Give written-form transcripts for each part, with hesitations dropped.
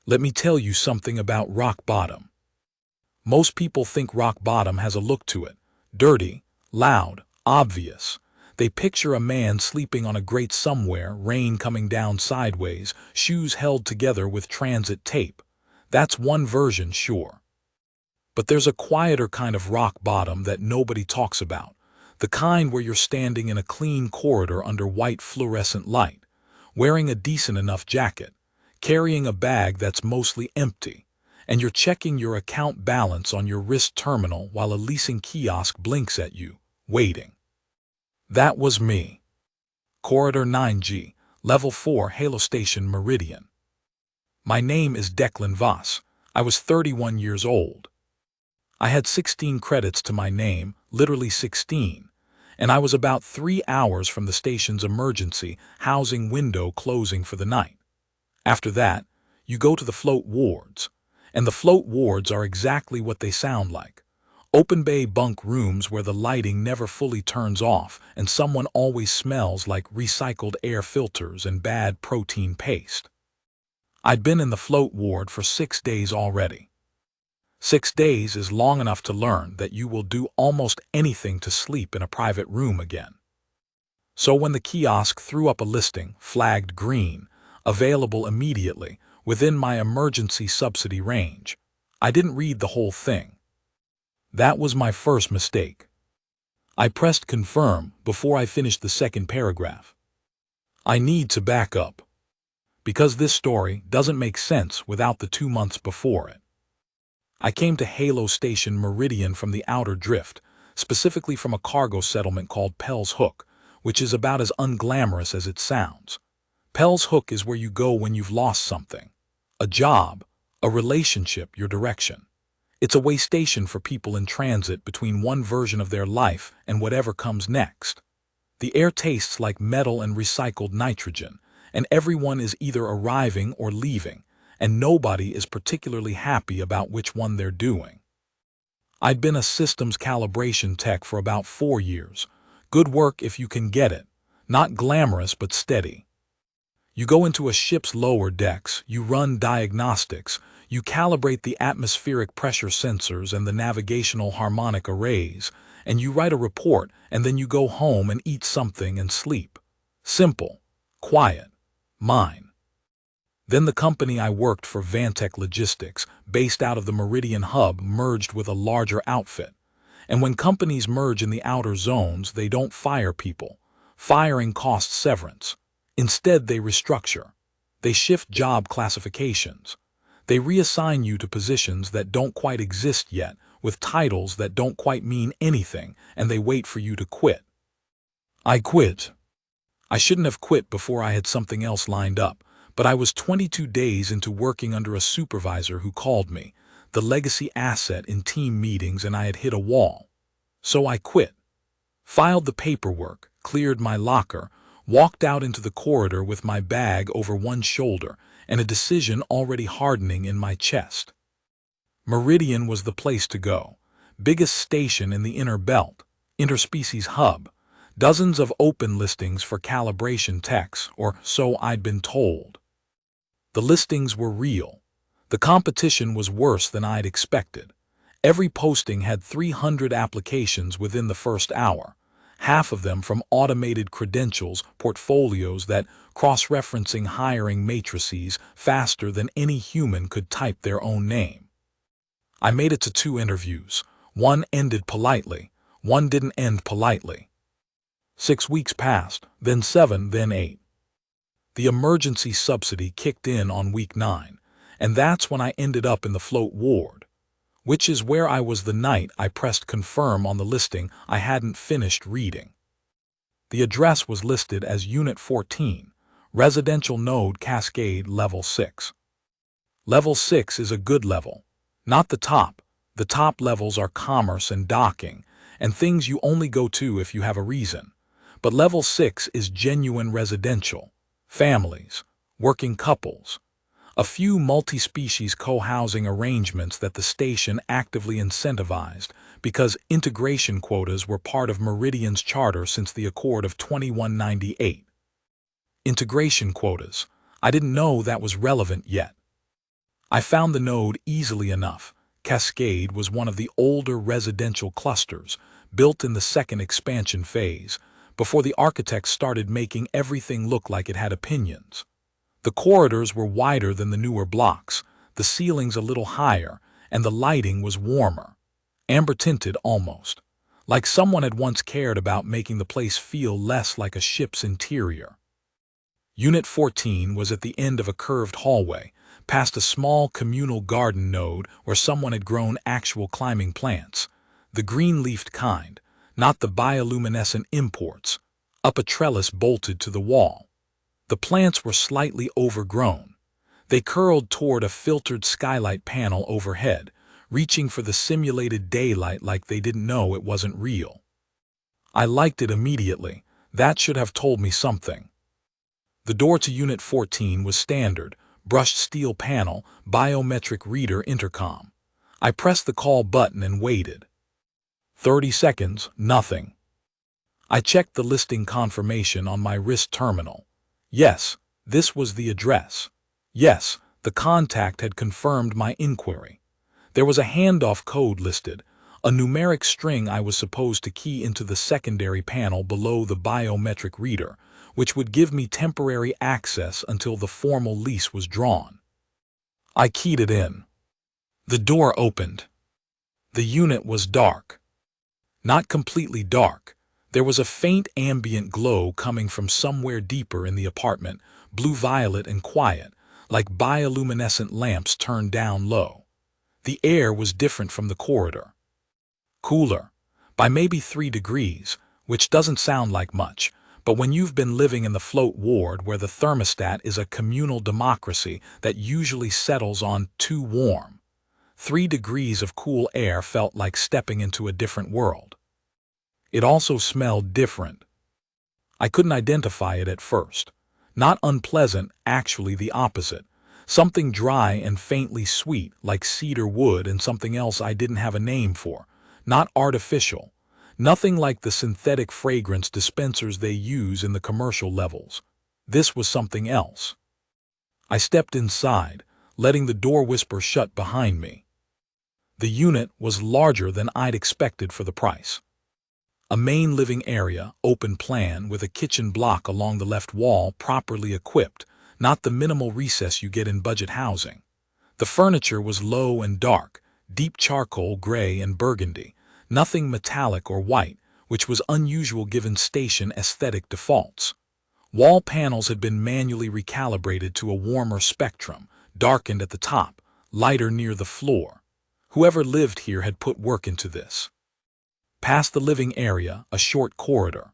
Let me tell you something about rock bottom. Most people think rock bottom has a look to it. Dirty, loud, obvious. They picture a man sleeping on a grate somewhere, rain coming down sideways, shoes held together with transit tape. That's one version, sure. But there's a quieter kind of rock bottom that nobody talks about. The kind where you're standing in a clean corridor under white fluorescent light, wearing a decent enough jacket, carrying a bag that's mostly empty, and you're checking your account balance on your wrist terminal while a leasing kiosk blinks at you, waiting. That was me. Corridor 9G, Level 4, Halo Station, Meridian. My name is Declan Voss. I was 31 years old. I had 16 credits to my name, literally 16, and I was about 3 hours from the station's emergency housing window closing for the night. After that, you go to the float wards, and the float wards are exactly what they sound like. Open bay bunk rooms where the lighting never fully turns off and someone always smells like recycled air filters and bad protein paste. I'd been in the float ward for 6 days already. 6 days is long enough to learn that you will do almost anything to sleep in a private room again. So when the kiosk threw up a listing, flagged green, available immediately, within my emergency subsidy range, I didn't read the whole thing. That was my first mistake. I pressed confirm before I finished the second paragraph. I need to back up, because this story doesn't make sense without the 2 months before it. I came to Halo Station Meridian from the outer drift, specifically from a cargo settlement called Pell's Hook, which is about as unglamorous as it sounds. Pell's Hook is where you go when you've lost something. A job, a relationship, your direction. It's a way station for people in transit between one version of their life and whatever comes next. The air tastes like metal and recycled nitrogen, and everyone is either arriving or leaving, and nobody is particularly happy about which one they're doing. I'd been a systems calibration tech for about 4 years. Good work if you can get it. Not glamorous but steady. You go into a ship's lower decks, you run diagnostics, you calibrate the atmospheric pressure sensors and the navigational harmonic arrays, and you write a report, and then you go home and eat something and sleep. Simple, quiet, mine. Then the company I worked for, Vantech Logistics, based out of the Meridian hub, merged with a larger outfit. And when companies merge in the outer zones, they don't fire people. Firing costs severance. Instead, they restructure. They shift job classifications. They reassign you to positions that don't quite exist yet, with titles that don't quite mean anything, and they wait for you to quit. I quit. I shouldn't have quit before I had something else lined up, but I was 22 days into working under a supervisor who called me, the legacy asset in team meetings, and I had hit a wall. So I quit. Filed the paperwork, cleared my locker, walked out into the corridor with my bag over one shoulder and a decision already hardening in my chest. Meridian was the place to go. Biggest station in the inner belt, interspecies hub. Dozens of open listings for calibration techs, or so I'd been told. The listings were real. The competition was worse than I'd expected. Every posting had 300 applications within the first hour, half of them from automated credentials, portfolios that cross-referencing hiring matrices faster than any human could type their own name. I made it to 2 interviews. One ended politely, one didn't end politely. 6 weeks passed, then 7, then 8. The emergency subsidy kicked in on week 9, and that's when I ended up in the float ward, which is where I was the night I pressed confirm on the listing I hadn't finished reading. The address was listed as Unit 14, Residential Node Cascade Level 6. Level 6 is a good level, not the top. The top levels are commerce and docking, and things you only go to if you have a reason. But Level 6 is genuine residential, families, working couples, a few multi-species co-housing arrangements that the station actively incentivized because integration quotas were part of Meridian's charter since the Accord of 2198. Integration quotas. I didn't know that was relevant yet. I found the node easily enough. Cascade was one of the older residential clusters, built in the second expansion phase, before the architects started making everything look like it had opinions. The corridors were wider than the newer blocks, the ceilings a little higher, and the lighting was warmer. Amber-tinted almost, like someone had once cared about making the place feel less like a ship's interior. Unit 14 was at the end of a curved hallway, past a small communal garden node where someone had grown actual climbing plants, the green-leafed kind, not the bioluminescent imports, up a trellis bolted to the wall. The plants were slightly overgrown. They curled toward a filtered skylight panel overhead, reaching for the simulated daylight like they didn't know it wasn't real. I liked it immediately. That should have told me something. The door to Unit 14 was standard, brushed steel panel, biometric reader intercom. I pressed the call button and waited. 30 seconds, nothing. I checked the listing confirmation on my wrist terminal. Yes, this was the address. Yes, the contact had confirmed my inquiry. There was a handoff code listed, a numeric string I was supposed to key into the secondary panel below the biometric reader, which would give me temporary access until the formal lease was drawn. I keyed it in. The door opened. The unit was dark. Not completely dark. There was a faint ambient glow coming from somewhere deeper in the apartment, blue-violet and quiet, like bioluminescent lamps turned down low. The air was different from the corridor. Cooler, by maybe 3 degrees, which doesn't sound like much, but when you've been living in the float ward where the thermostat is a communal democracy that usually settles on too warm, 3 degrees of cool air felt like stepping into a different world. It also smelled different. I couldn't identify it at first. Not unpleasant, actually the opposite. Something dry and faintly sweet, like cedar wood, and something else I didn't have a name for. Not artificial. Nothing like the synthetic fragrance dispensers they use in the commercial levels. This was something else. I stepped inside, letting the door whisper shut behind me. The unit was larger than I'd expected for the price. A main living area, open plan, with a kitchen block along the left wall properly equipped, not the minimal recess you get in budget housing. The furniture was low and dark, deep charcoal gray and burgundy, nothing metallic or white, which was unusual given station aesthetic defaults. Wall panels had been manually recalibrated to a warmer spectrum, darkened at the top, lighter near the floor. Whoever lived here had put work into this. Past the living area, a short corridor.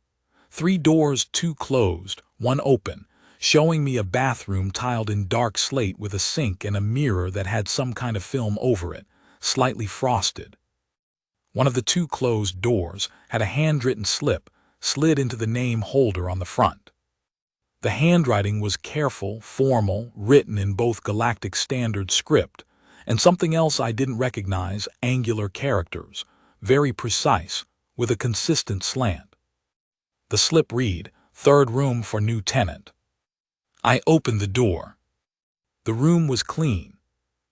3 doors, 2 closed, 1 open, showing me a bathroom tiled in dark slate with a sink and a mirror that had some kind of film over it, slightly frosted. One of the 2 closed doors had a handwritten slip slid into the name holder on the front. The handwriting was careful, formal, written in both Galactic Standard script, and something else I didn't recognize, angular characters, very precise, with a consistent slant. The slip read, "Third room for new tenant." I opened the door. The room was clean.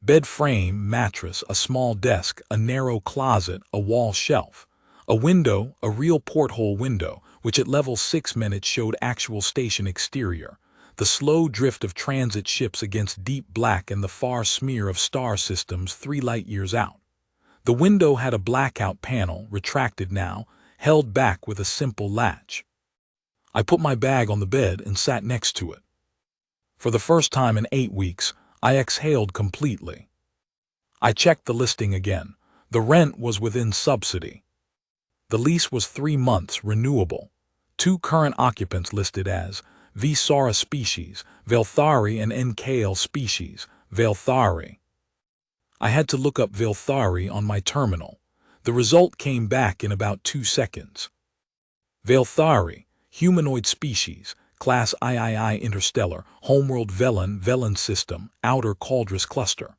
Bed frame, mattress, a small desk, a narrow closet, a wall shelf. A window, a real porthole window, which at level 6 minutes showed actual station exterior. The slow drift of transit ships against deep black and the far smear of star systems 3 light-years out. The window had a blackout panel, retracted now, held back with a simple latch. I put my bag on the bed and sat next to it. For the first time in 8 weeks, I exhaled completely. I checked the listing again. The rent was within subsidy. The lease was 3 months, renewable. 2 current occupants listed as V. Saura species, Velthari, and N. Kale species, Velthari. I had to look up Velthari on my terminal. The result came back in about 2 seconds. Velthari, humanoid species, Class III interstellar, homeworld Velan system, outer Caldrus cluster.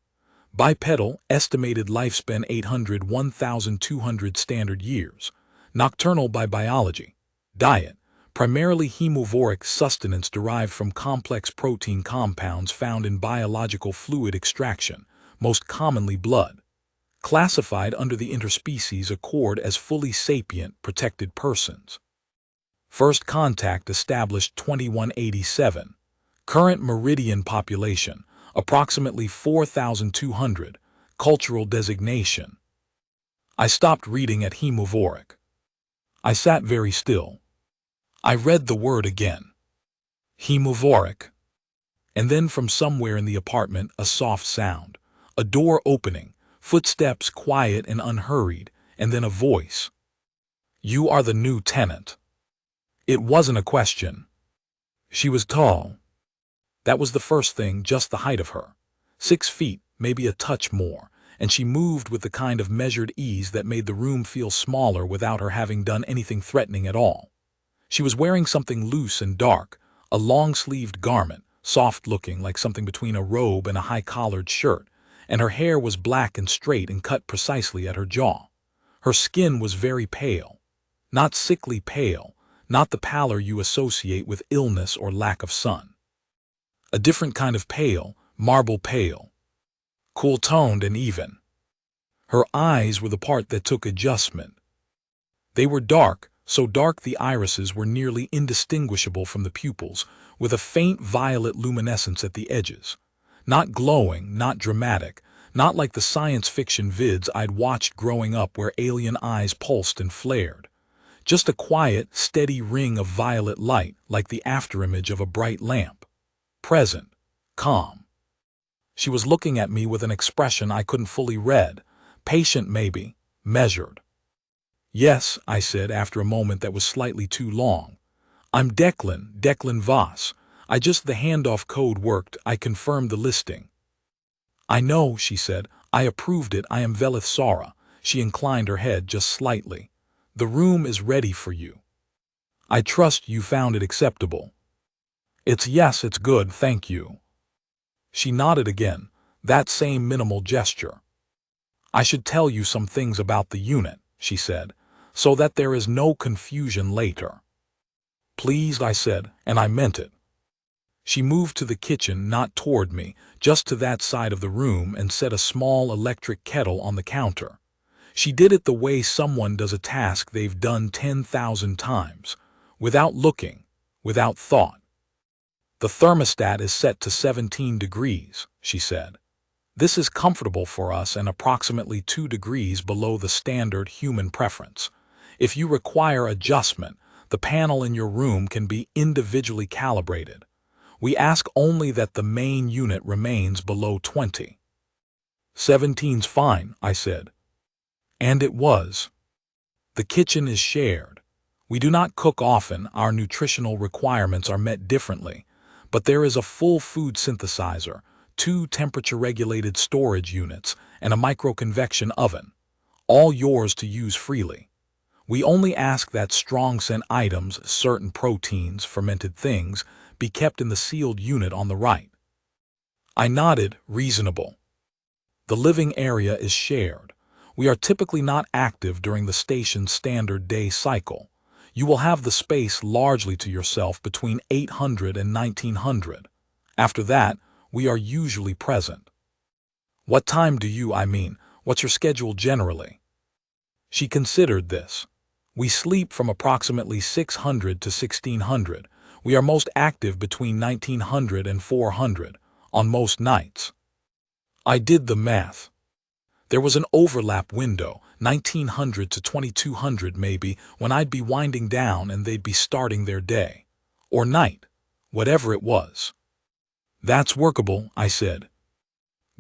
Bipedal, estimated lifespan 801,200 standard years. Nocturnal by biology. Diet, primarily hemovoric sustenance derived from complex protein compounds found in biological fluid extraction, most commonly blood, classified under the interspecies accord as fully sapient, protected persons. First contact established 2187. Current meridian population, approximately 4,200. Cultural designation. I stopped reading at Hemovoric. I sat very still. I read the word again. Hemovoric. And then from somewhere in the apartment, a soft sound. A door opening, footsteps quiet and unhurried, and then a voice. "You are the new tenant." It wasn't a question. She was tall. That was the first thing, just the height of her. 6 feet, maybe a touch more, and she moved with the kind of measured ease that made the room feel smaller without her having done anything threatening at all. She was wearing something loose and dark, a long-sleeved garment, soft-looking like something between a robe and a high-collared shirt, and her hair was black and straight and cut precisely at her jaw. Her skin was very pale. Not sickly pale, not the pallor you associate with illness or lack of sun. A different kind of pale, marble pale. Cool-toned and even. Her eyes were the part that took adjustment. They were dark, so dark the irises were nearly indistinguishable from the pupils, with a faint violet luminescence at the edges. Not glowing, not dramatic, not like the science fiction vids I'd watched growing up where alien eyes pulsed and flared. Just a quiet, steady ring of violet light like the afterimage of a bright lamp. Present. Calm. She was looking at me with an expression I couldn't fully read. Patient maybe. Measured. "Yes," I said after a moment that was slightly too long. "I'm Declan Voss. The handoff code worked. I confirmed the listing." "I know," she said. "I approved it. I am Velith Sara." She inclined her head just slightly. "The room is ready for you. I trust you found it acceptable." Yes, it's good, thank you." She nodded again, that same minimal gesture. "I should tell you some things about the unit," she said, "so that there is no confusion later." "Please," I said, and I meant it. She moved to the kitchen, not toward me, just to that side of the room, and set a small electric kettle on the counter. She did it the way someone does a task they've done 10,000 times, without looking, without thought. "The thermostat is set to 17 degrees, she said. "This is comfortable for us and approximately 2 degrees below the standard human preference. If you require adjustment, the panel in your room can be individually calibrated. We ask only that the main unit remains below 20. 17's fine," I said. And it was. The kitchen is shared. We do not cook often, our nutritional requirements are met differently, but there is a full food synthesizer, 2 temperature-regulated storage units, and a microconvection oven, all yours to use freely. We only ask that strong-scent items, certain proteins, fermented things, be kept in the sealed unit on the right. I nodded, reasonable. The living area is shared. We are typically not active during the station's standard day cycle. You will have the space largely to yourself between 800 and 1900. After that, we are usually present. What time do you, what's your schedule generally? She considered this. We sleep from approximately 600 to 1600. We are most active between 1900 and 400, on most nights. I did the math. There was an overlap window, 1900 to 2200 maybe, when I'd be winding down and they'd be starting their day. Or night. Whatever it was. "That's workable," I said.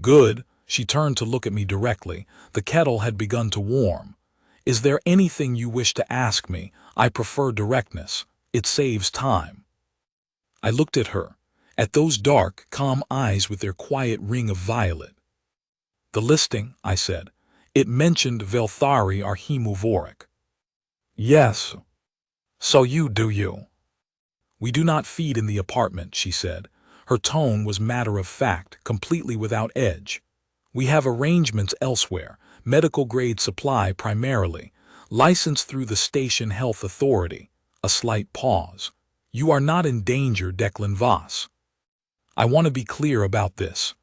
"Good." She turned to look at me directly. The kettle had begun to warm. "Is there anything you wish to ask me? I prefer directness. It saves time." I looked at her, at those dark, calm eyes with their quiet ring of violet. "The listing," I said. "It mentioned Velthari are Hemovoric." "Yes." "So you do. "We do not feed in the apartment," she said. Her tone was matter-of-fact, completely without edge. "We have arrangements elsewhere, medical-grade supply primarily, licensed through the Station Health Authority." A slight pause. "You are not in danger, Declan Voss. I want to be clear about this."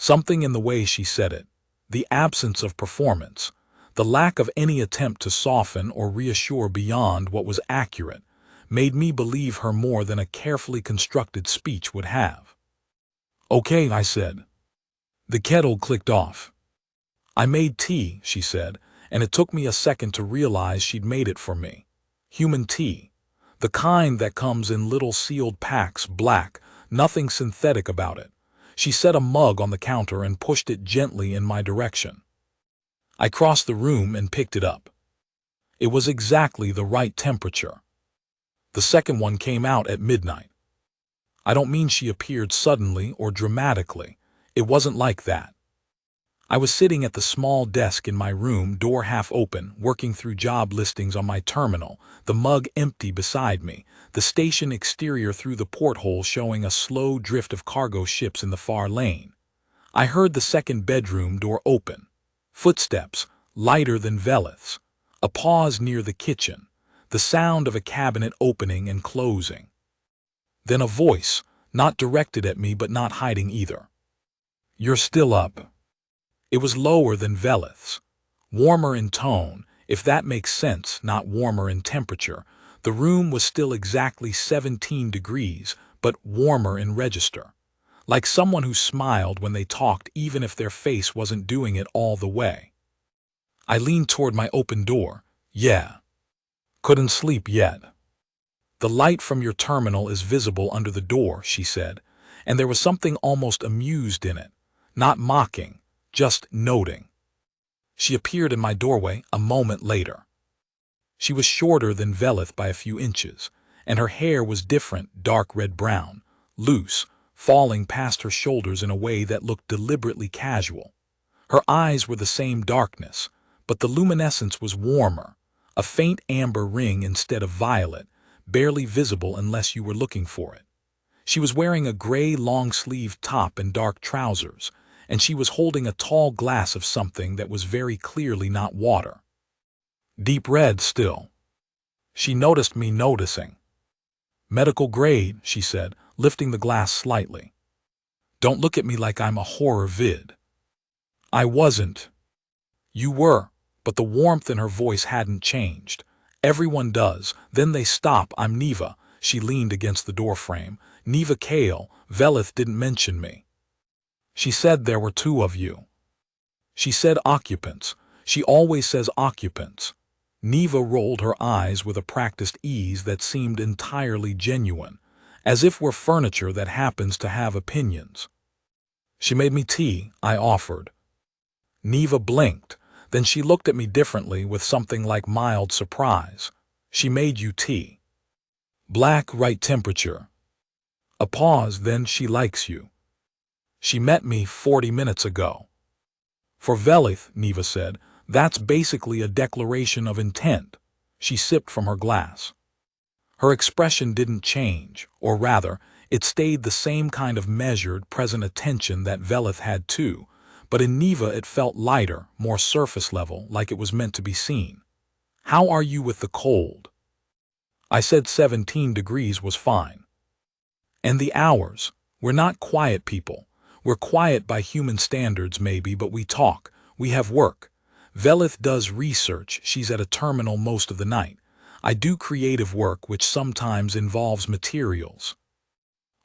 Something in the way she said it, the absence of performance, the lack of any attempt to soften or reassure beyond what was accurate, made me believe her more than a carefully constructed speech would have. "Okay," I said. The kettle clicked off. "I made tea," she said, and it took me a second to realize she'd made it for me. Human tea. The kind that comes in little sealed packs, black, nothing synthetic about it. She set a mug on the counter and pushed it gently in my direction. I crossed the room and picked it up. It was exactly the right temperature. The second one came out at midnight. I don't mean she appeared suddenly or dramatically. It wasn't like that. I was sitting at the small desk in my room, door half open, working through job listings on my terminal, the mug empty beside me, the station exterior through the porthole showing a slow drift of cargo ships in the far lane. I heard the second bedroom door open. Footsteps, lighter than Veleth's. A pause near the kitchen. The sound of a cabinet opening and closing. Then a voice, not directed at me but not hiding either. "You're still up." It was lower than Veleth's. Warmer in tone, if that makes sense, not warmer in temperature. The room was still exactly 17 degrees, but warmer in register. Like someone who smiled when they talked even if their face wasn't doing it all the way. I leaned toward my open door. "Yeah. Couldn't sleep yet." "The light from your terminal is visible under the door," she said, and there was something almost amused in it, not mocking, just noting. She appeared in my doorway a moment later. She was shorter than Veleth by a few inches, and her hair was different, dark red-brown, loose, falling past her shoulders in a way that looked deliberately casual. Her eyes were the same darkness, but the luminescence was warmer, a faint amber ring instead of violet, barely visible unless you were looking for it. She was wearing a gray long-sleeved top and dark trousers, and she was holding a tall glass of something that was very clearly not water. Deep red still. She noticed me noticing. "Medical grade," she said, lifting the glass slightly. "Don't look at me like I'm a horror vid." I wasn't. You were, but the warmth in her voice hadn't changed. "Everyone does, then they stop. I'm Neva." She leaned against the doorframe. "Neva Kale. Veleth didn't mention me. She said there were two of you." She said occupants. She always says occupants. Neva rolled her eyes with a practiced ease that seemed entirely genuine, as if we're furniture that happens to have opinions. "She made me tea," I offered. Neva blinked, then she looked at me differently with something like mild surprise. "She made you tea. Black, right temperature." A pause, then "She likes you. She met me 40 minutes ago." "For Veleth," Neva said, "that's basically a declaration of intent." She sipped from her glass. Her expression didn't change, or rather, it stayed the same kind of measured, present attention that Veleth had too, but in Neva it felt lighter, more surface level, like it was meant to be seen. "How are you with the cold?" I said 17 degrees was fine. "And the hours? We're not quiet people. We're quiet by human standards maybe, but we talk, we have work. Veleth does research, she's at a terminal most of the night. I do creative work which sometimes involves materials."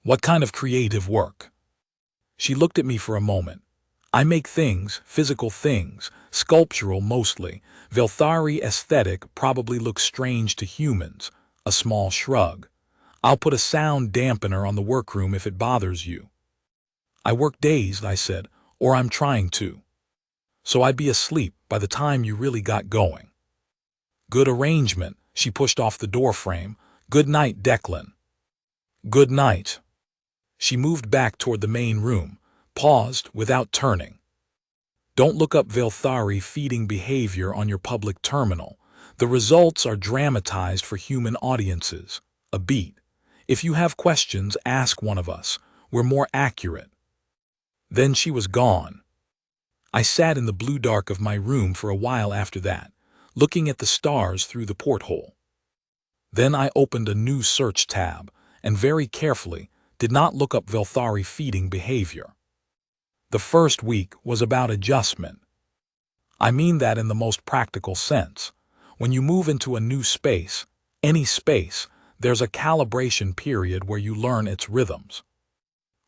"What kind of creative work?" She looked at me for a moment. "I make things, physical things, sculptural mostly. Velthari aesthetic probably looks strange to humans." A small shrug. "I'll put a sound dampener on the workroom if it bothers you." "I work days," I said, "or I'm trying to. So I'd be asleep by the time you really got going." "Good arrangement." She pushed off the doorframe. "Good night, Declan." "Good night." She moved back toward the main room, paused without turning. "Don't look up Velthari feeding behavior on your public terminal. The results are dramatized for human audiences. A beat. If you have questions, ask one of us. We're more accurate." Then she was gone. I sat in the blue dark of my room for a while after that, looking at the stars through the porthole. Then I opened a new search tab, and very carefully did not look up Velthari feeding behavior. The first week was about adjustment. I mean that in the most practical sense. When you move into a new space, any space, there's a calibration period where you learn its rhythms.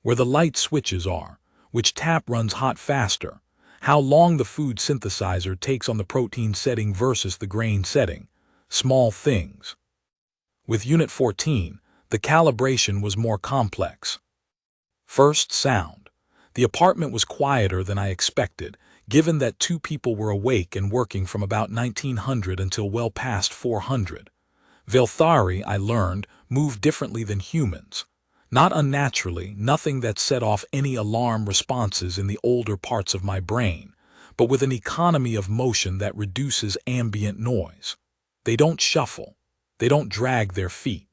Where the light switches are, which tap runs hot faster, how long the food synthesizer takes on the protein setting versus the grain setting, small things. With Unit 14, the calibration was more complex. First, sound. The apartment was quieter than I expected, given that 2 people were awake and working from about 1900 until well past 400. Velthari, I learned, moved differently than humans. Not unnaturally, nothing that set off any alarm responses in the older parts of my brain, but with an economy of motion that reduces ambient noise. They don't shuffle. They don't drag their feet.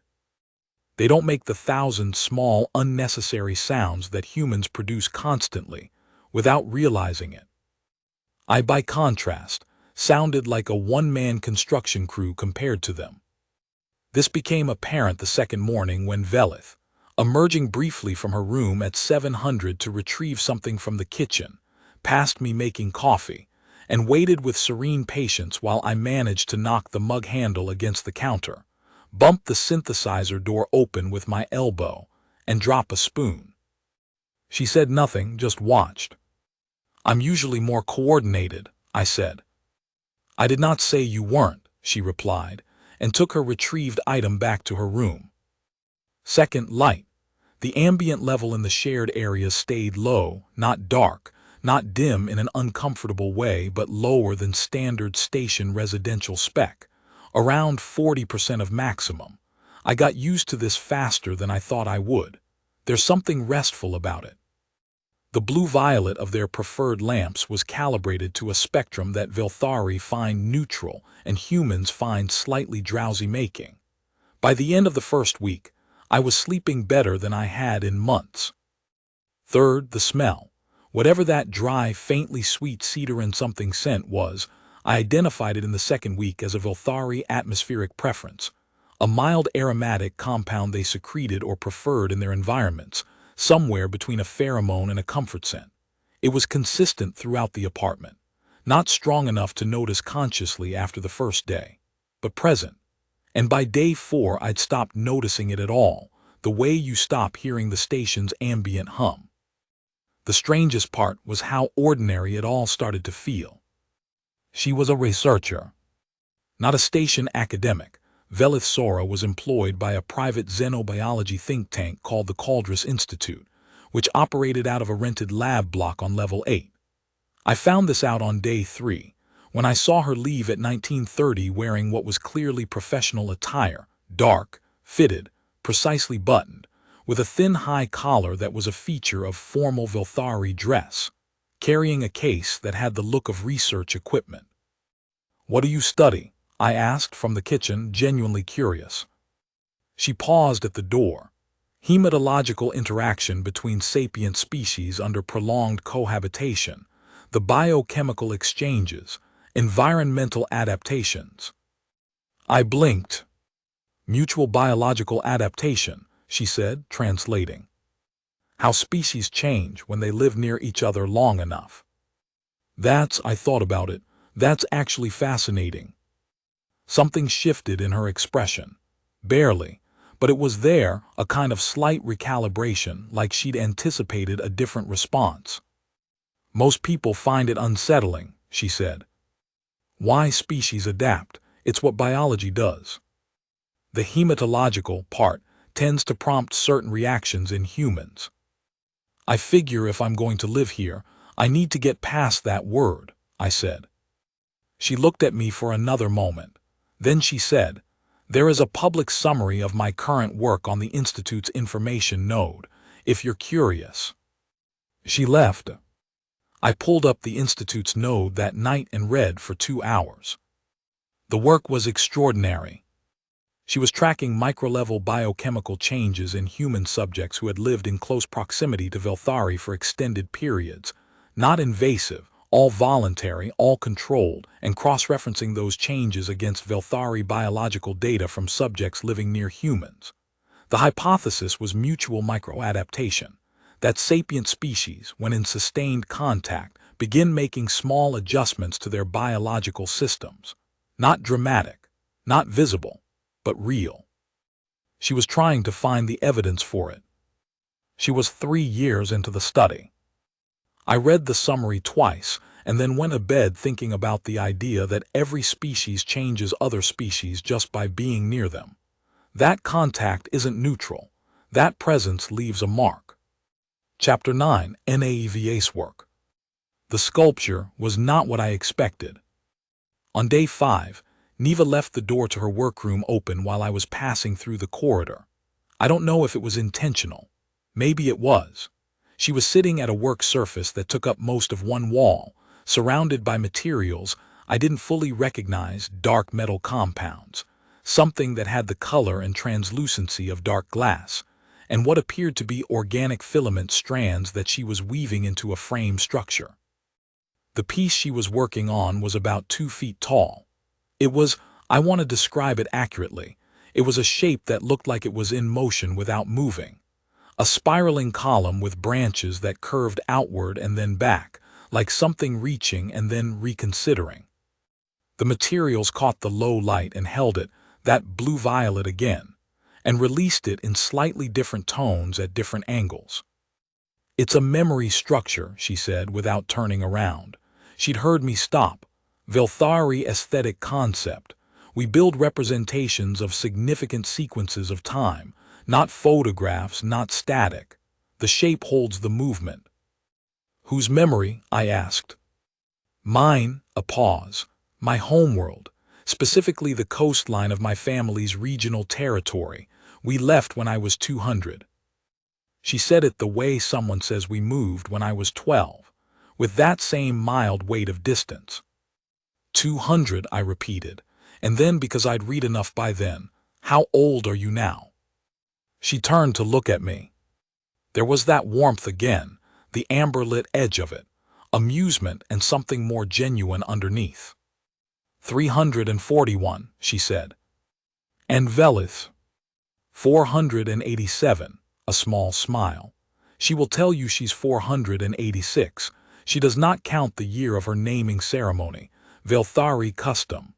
They don't make the 1,000 small, unnecessary sounds that humans produce constantly, without realizing it. I, by contrast, sounded like a one-man construction crew compared to them. This became apparent the second morning when Velith, emerging briefly from her room at 700 to retrieve something from the kitchen, passed me making coffee, and waited with serene patience while I managed to knock the mug handle against the counter, bump the synthesizer door open with my elbow, and drop a spoon. She said nothing, just watched. "I'm usually more coordinated," I said. "I did not say you weren't," she replied, and took her retrieved item back to her room. Second, light. The ambient level in the shared area stayed low, not dark, not dim in an uncomfortable way, but lower than standard station residential spec, around 40% of maximum. I got used to this faster than I thought I would. There's something restful about it. The blue-violet of their preferred lamps was calibrated to a spectrum that Velthari find neutral and humans find slightly drowsy-making. By the end of the first week, I was sleeping better than I had in months. Third, the smell. Whatever that dry, faintly sweet cedar and something scent was, I identified it in the second week as a Velthari atmospheric preference, a mild aromatic compound they secreted or preferred in their environments, somewhere between a pheromone and a comfort scent. It was consistent throughout the apartment, not strong enough to notice consciously after the first day, but present. And by day 4 I'd stopped noticing it at all, the way you stop hearing the station's ambient hum. The strangest part was how ordinary it all started to feel. She was a researcher, not a station academic. Velith Sora was employed by a private xenobiology think tank called the Caldrus Institute, which operated out of a rented lab block on level 8. I found this out on day 3, when I saw her leave at 1930 wearing what was clearly professional attire, dark, fitted, precisely buttoned, with a thin high collar that was a feature of formal Velthari dress, carrying a case that had the look of research equipment. "What do you study?" I asked from the kitchen, genuinely curious. She paused at the door. Hematological interaction between sapient species under prolonged cohabitation, the biochemical exchanges, environmental adaptations. I blinked. "Mutual biological adaptation," she said, translating. "How species change when they live near each other long enough." I thought about it, that's actually fascinating. Something shifted in her expression. Barely, but it was there, a kind of slight recalibration, like she'd anticipated a different response. "Most people find it unsettling," she said. "Why species adapt? It's what biology does. The hematological part tends to prompt certain reactions in humans. I figure if I'm going to live here, I need to get past that word," I said. She looked at me for another moment. Then she said, "There is a public summary of my current work on the Institute's information node, if you're curious." She left. I pulled up the Institute's node that night and read for 2 hours. The work was extraordinary. She was tracking micro-level biochemical changes in human subjects who had lived in close proximity to Velthari for extended periods, not invasive, all voluntary, all controlled, and cross-referencing those changes against Velthari biological data from subjects living near humans. The hypothesis was mutual microadaptation, that sapient species, when in sustained contact, begin making small adjustments to their biological systems. Not dramatic, not visible, but real. She was trying to find the evidence for it. She was 3 years into the study. I read the summary twice and then went to bed thinking about the idea that every species changes other species just by being near them. That contact isn't neutral. That presence leaves a mark. Chapter 9. NAEVA's work. The sculpture was not what I expected. On day 5, Neva left the door to her workroom open while I was passing through the corridor. I don't know if it was intentional. Maybe it was. She was sitting at a work surface that took up most of one wall, surrounded by materials I didn't fully recognize, dark metal compounds, something that had the color and translucency of dark glass, and what appeared to be organic filament strands that she was weaving into a frame structure. The piece she was working on was about 2 feet tall. It was, I want to describe it accurately, it was a shape that looked like it was in motion without moving. A spiraling column with branches that curved outward and then back, like something reaching and then reconsidering. The materials caught the low light and held it, that blue-violet again, and released it in slightly different tones at different angles. "It's a memory structure," she said without turning around. She'd heard me stop. "Vilthari aesthetic concept. We build representations of significant sequences of time, not photographs, not static. The shape holds the movement." "Whose memory?" I asked. "Mine." A pause. "My homeworld, specifically the coastline of my family's regional territory. We left when I was 200. She said it the way someone says we moved when I was 12, with that same mild weight of distance. 200, I repeated, and then because I'd read enough by then, "How old are you now?" She turned to look at me. There was that warmth again, the amber-lit edge of it, amusement and something more genuine underneath. 341, she said. "And Velith?" 487, a small smile. "She will tell you she's 486. She does not count the year of her naming ceremony, Vilthari custom."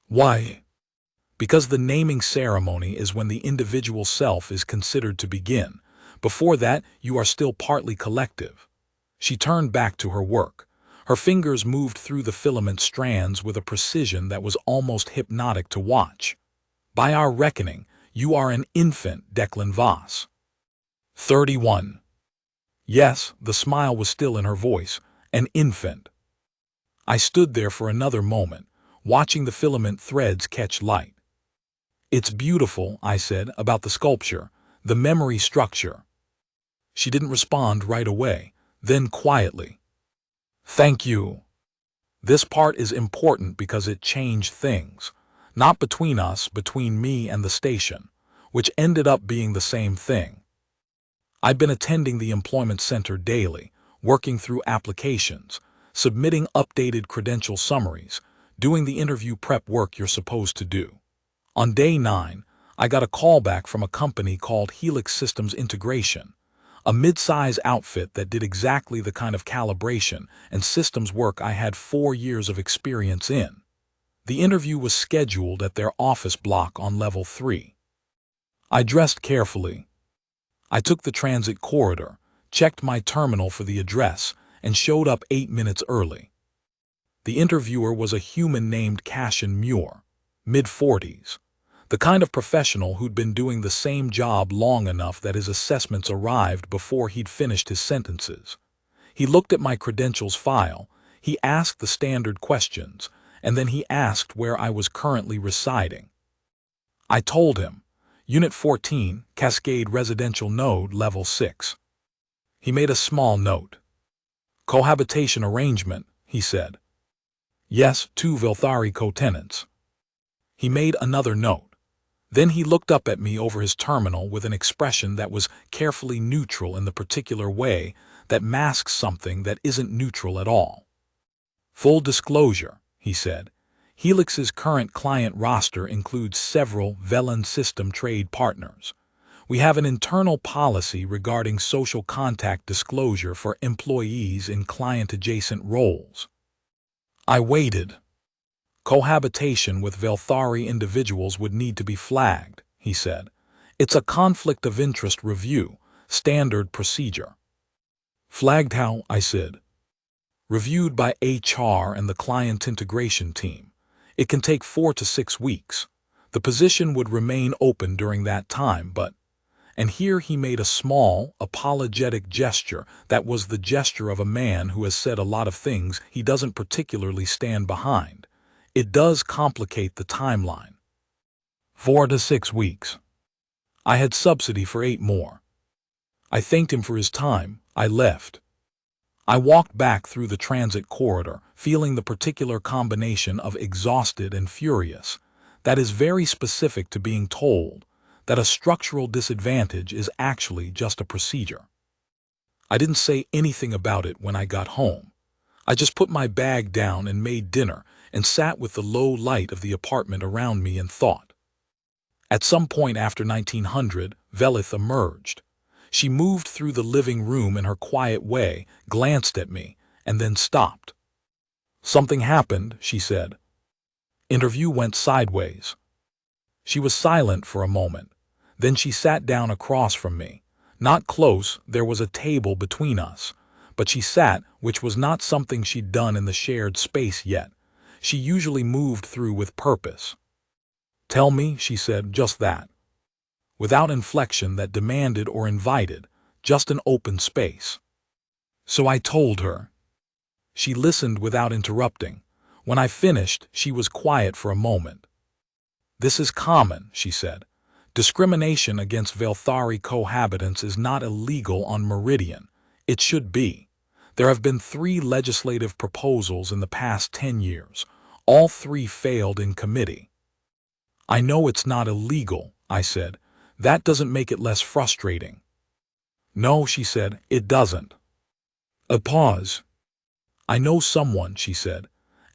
"Why?" "Because the naming ceremony is when the individual self is considered to begin. Before that, you are still partly collective." She turned back to her work. Her fingers moved through the filament strands with a precision that was almost hypnotic to watch. "By our reckoning, you are an infant, Declan Voss." 31. Yes, the smile was still in her voice, an infant. I stood there for another moment, watching the filament threads catch light. "It's beautiful," I said, "about the sculpture, the memory structure." She didn't respond right away, then quietly, "Thank you. This part is important because it changed things. Not between us, between me and the station, which ended up being the same thing. I've been attending the employment center daily, working through applications, submitting updated credential summaries, doing the interview prep work you're supposed to do. On day 9, I got a call back from a company called Helix Systems Integration, a mid-size outfit that did exactly the kind of calibration and systems work I had 4 years of experience in. The interview was scheduled at their office block on level 3. I dressed carefully. I took the transit corridor, checked my terminal for the address, and showed up 8 minutes early. The interviewer was a human named Cassian Muir, mid-40s, the kind of professional who'd been doing the same job long enough that his assessments arrived before he'd finished his sentences. He looked at my credentials file, he asked the standard questions, and then he asked where I was currently residing. I told him, Unit 14, Cascade Residential Node, Level 6. He made a small note. "Cohabitation arrangement," he said. "Yes, 2 Vilthari co-tenants." He made another note. Then he looked up at me over his terminal with an expression that was carefully neutral in the particular way that masks something that isn't neutral at all. "Full disclosure," he said, "Helix's current client roster includes several Velan system trade partners. We have an internal policy regarding social contact disclosure for employees in client-adjacent roles. I waited. Cohabitation with Velthari individuals would need to be flagged, he said. It's a conflict of interest review, standard procedure. Flagged how? I said. Reviewed by HR and the client integration team. It can take 4 to 6 weeks. The position would remain open during that time, but... And here he made a small, apologetic gesture that was the gesture of a man who has said a lot of things he doesn't particularly stand behind. It does complicate the timeline. 4 to 6 weeks. I had subsidy for 8 more. I thanked him for his time. I left. I walked back through the transit corridor, feeling the particular combination of exhausted and furious that is very specific to being told that a structural disadvantage is actually just a procedure. I didn't say anything about it when I got home. I just put my bag down and made dinner and sat with the low light of the apartment around me and thought. At some point after 1900, Velith emerged. She moved through the living room in her quiet way, glanced at me, and then stopped. Something happened, she said. Interview went sideways. She was silent for a moment. Then she sat down across from me. Not close, there was a table between us. But she sat, which was not something she'd done in the shared space yet. She usually moved through with purpose. Tell me, she said, just that. Without inflection that demanded or invited, just an open space. So I told her. She listened without interrupting. When I finished, she was quiet for a moment. This is common, she said. Discrimination against Velthari cohabitants is not illegal on Meridian. It should be. There have been 3 legislative proposals in the past 10 years. All 3 failed in committee. I know it's not illegal, I said. That doesn't make it less frustrating. No, she said, it doesn't. A pause. I know someone, she said,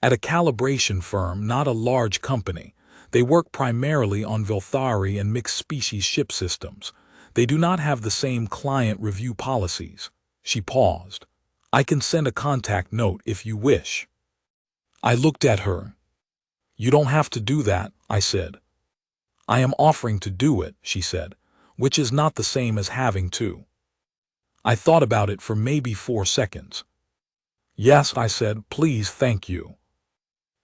at a calibration firm, not a large company. They work primarily on Velthari and mixed-species ship systems. They do not have the same client review policies. She paused. I can send a contact note if you wish. I looked at her. You don't have to do that, I said. I am offering to do it, she said, which is not the same as having to. I thought about it for maybe 4 seconds. Yes, I said, please, thank you.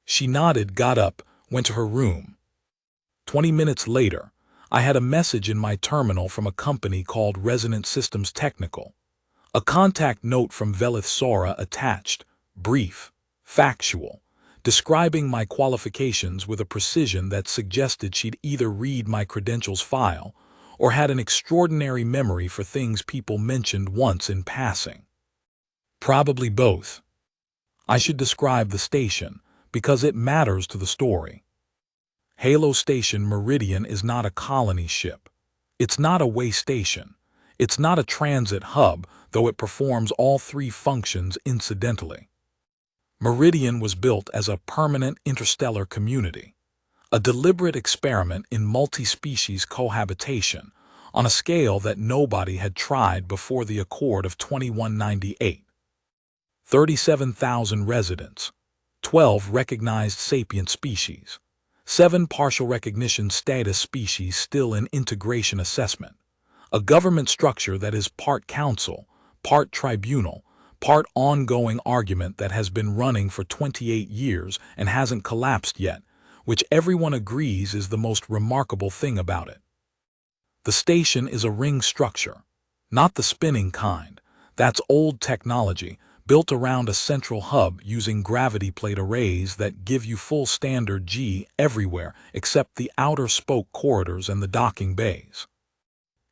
She nodded, got up, went to her room. 20 minutes later, I had a message in my terminal from a company called Resonant Systems Technical. A contact note from Velith Sora attached, brief, factual, describing my qualifications with a precision that suggested she'd either read my credentials file or had an extraordinary memory for things people mentioned once in passing. Probably both. I should describe the station, because it matters to the story. Halo Station Meridian is not a colony ship. It's not a way station. It's not a transit hub, though it performs all 3 functions incidentally. Meridian was built as a permanent interstellar community, a deliberate experiment in multi-species cohabitation on a scale that nobody had tried before the Accord of 2198. 37,000 residents, 12 recognized sapient species, 7 partial recognition status species still in integration assessment, a government structure that is part council, part tribunal, part ongoing argument that has been running for 28 years and hasn't collapsed yet, which everyone agrees is the most remarkable thing about it. The station is a ring structure, not the spinning kind. That's old technology, built around a central hub using gravity plate arrays that give you full standard G everywhere except the outer spoke corridors and the docking bays.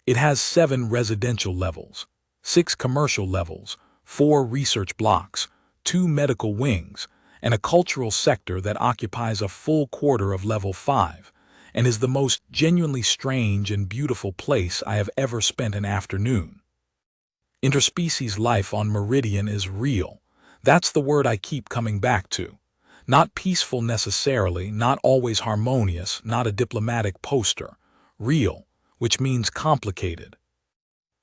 It has 7 residential levels, 6 commercial levels, 4 research blocks, 2 medical wings, and a cultural sector that occupies a full quarter of level 5, and is the most genuinely strange and beautiful place I have ever spent an afternoon. Interspecies life on Meridian is real. That's the word I keep coming back to. Not peaceful necessarily, not always harmonious, not a diplomatic poster. Real, which means complicated.